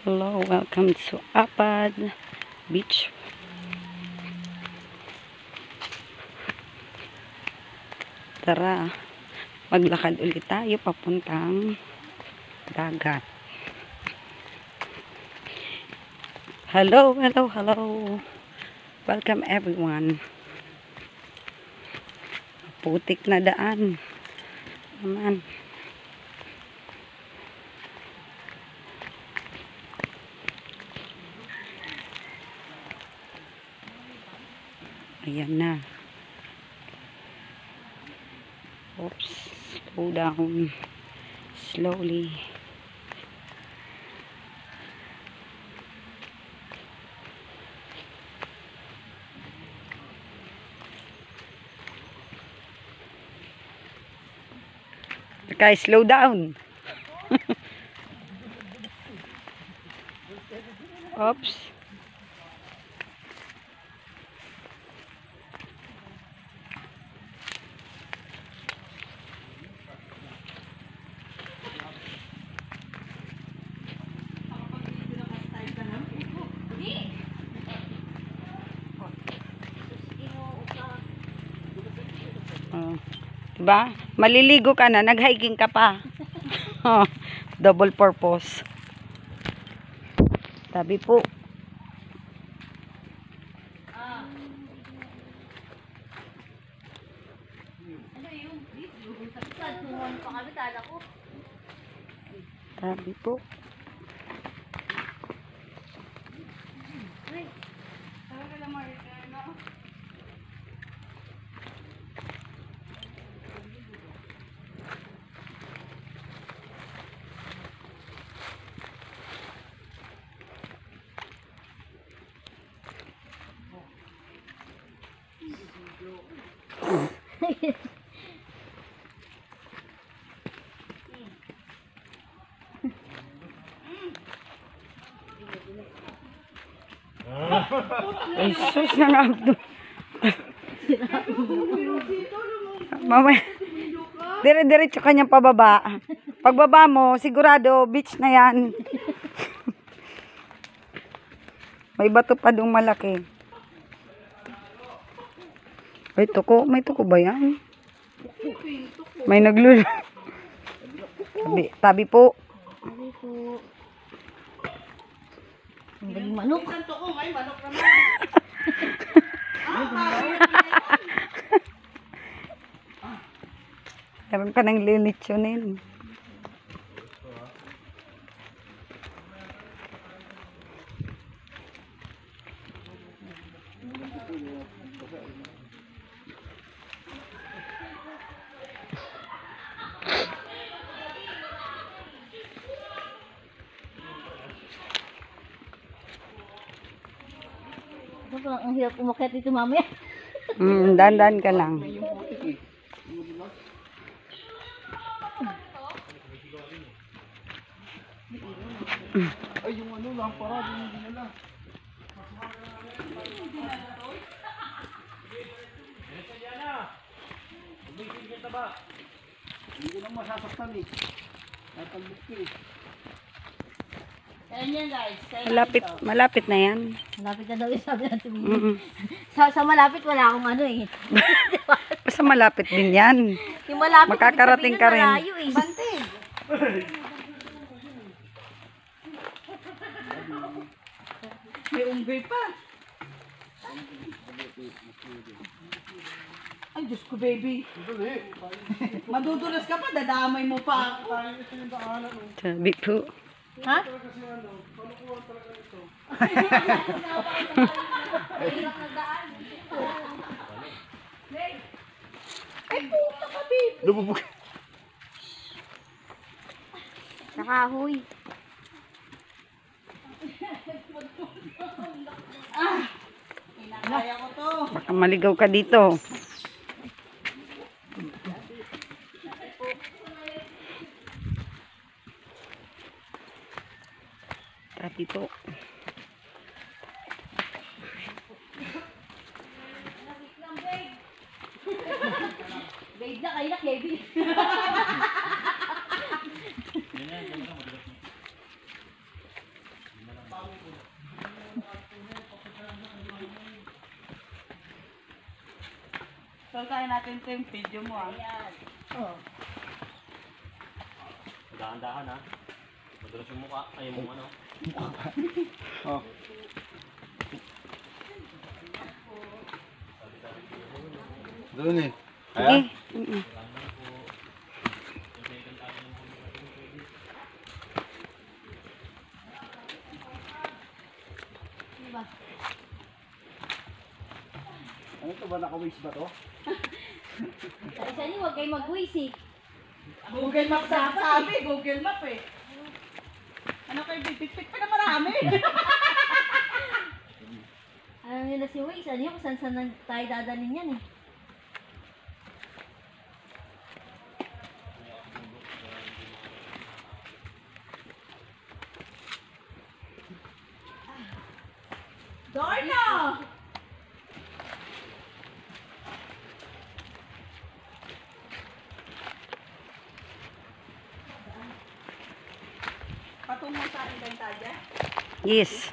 Hello, welcome to Apad Beach. Tara, maglakad ulit tayo papuntang dagat. Hello, hello, hello. Welcome everyone. Putik na daan. Naman. Ayan na. Oops. Slow down. Slowly. Okay, slow down. Oops. Oh, diba? Maliligo ka na, nag-hiking ka pa. Oh, double purpose. Tabi po. Tabi po. Ay, sus na nga. Mamaya. Dire-diretso kanyang pababa. Pagbaba mo, sigurado, beach na yan. May bato pa dong malaki. Ay, tuko. May tuko ba yan? May naglulo. Tabi po. Tabi po. Ang galing manok. Meron ka ng lilitsunin. Ang hirap umakyat dito mamaya. Dandan ka lang. Ay, yung ano lang, parado yung dinala. Hindi ko lang masasaktan eh. Natambok ko eh. Ayan yan guys. Malapit na yan. Malapit na daw yung sabi natin. Sa malapit wala akong ano eh. Basta malapit din yan. Yung malapit. Makakarating ka rin. Malayo eh. Bante. May unggoy pa. Ay, Diyos ko, baby. Madudulas ka pa, dadamay mo pa ako. Sabi po. Ha? Ay, puta ka, baby. Lububog. Nakahoy. Kaya ko to. Baka maligaw ka dito. Tabi po. Babe na, kayo na, Kevin. kaya natin ito yung video mo ah. Oh. Dahan-dahan ha. Madulas yung mukha. Ay, yung ano. Oh. Doon eh. Sige. Mm-mm. Diba? Ano to ba? Naka-waste ba to? Sa isa niyo, huwag kayo mag-waste eh. Google Map sabi, Google Map eh. Ano kayo, bibit pa na marami. Ano nila si Waze? Ano yun? Kung saan tayo dadalhin yan eh. Dorna! Patungo sa akin ba yung tadya? Yes.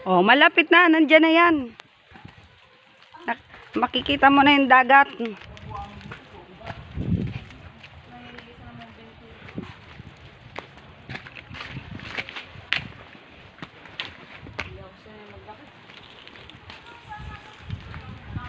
Oh, malapit na. Nandiyan na yan. Makikita mo na yung dagat.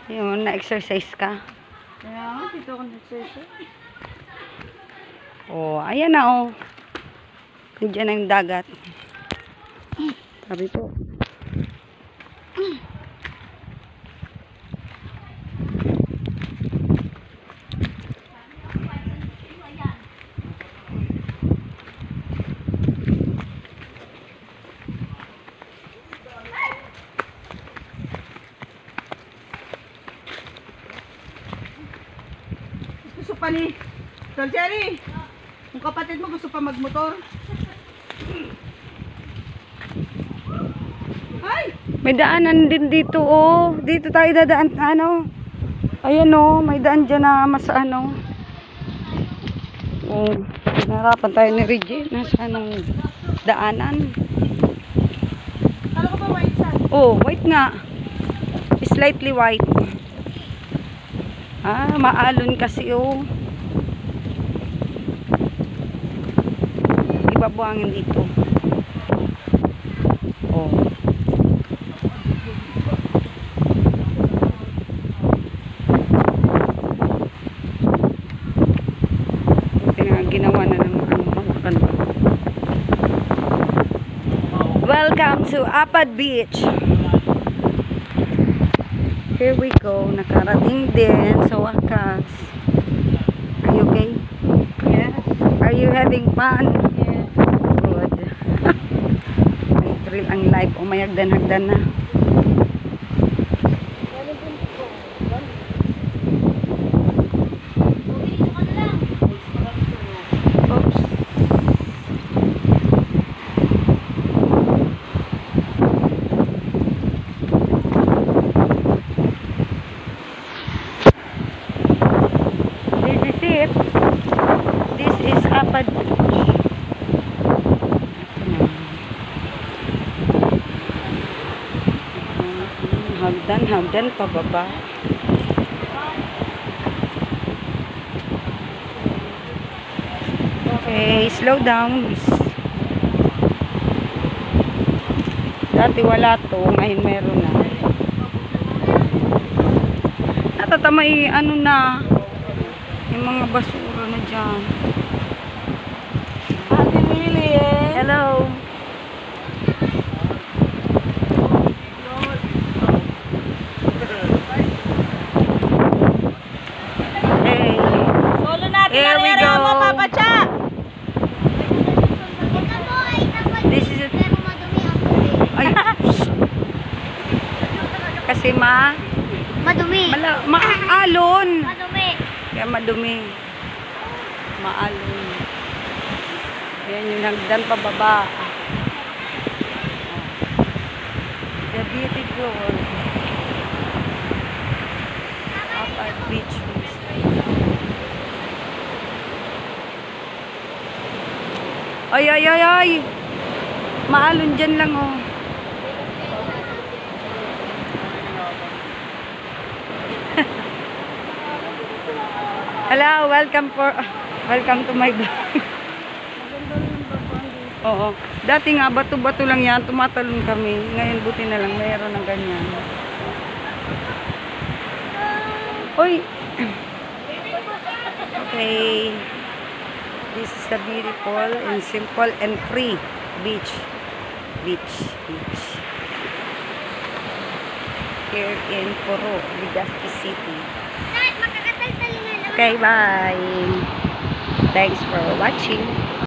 Yun, na-exercise ka. Kaya nga, dito ako nag-session. Oh, ayan na oh. Nandiyan na yung dagat. Sabi po. Gusto pa ni Sir Jerry. Yung kapatid mo gusto pa magmotor. Ay! May daanan din dito oh. Dito tayo dadaan ano. Ayan oh, may daan dyan na mas ano. Oh, naharapan tayo ni Reggie. Nasa anong daanan. Kala ko ba white sand? Oh, white nga. Slightly white. Ah, maalon kasi oh. Ibabuhangin dito. Oh. Ginawa na ng ano. Welcome to Apad Beach. Here we go. Nakarating din sa wakas. Are you okay? Yes. Are you having fun? Yes. Good. May thrill ang life. O may hagdan-hagdan na. Oops. This is it. This is Apad Beach. Hagdan pababa. Okay, slow down. Dati wala to, ngayon meron na. Natatamay ano na, yung mga basura na dyan. Ate Lily eh. Hello. Hey. Solo natin Here we go. mo, Papa Cha. This is it. Ay. Kasi Madumi. maalon. Madumi. Kaya madumi. Maalon. Yan yung hagdan pababa. The beautiful Apad Beach. Ay. Maalon dyan lang oh. Hello, welcome to my vlog. Oo. Dati nga, bato-bato lang yan. Tumatalon kami. Ngayon, buti na lang. Mayroon ng ganyan. Uy! Okay. This is a beautiful and simple and free beach. Beach. Here in Puro, Legazpi City. Okay, bye. Thanks for watching.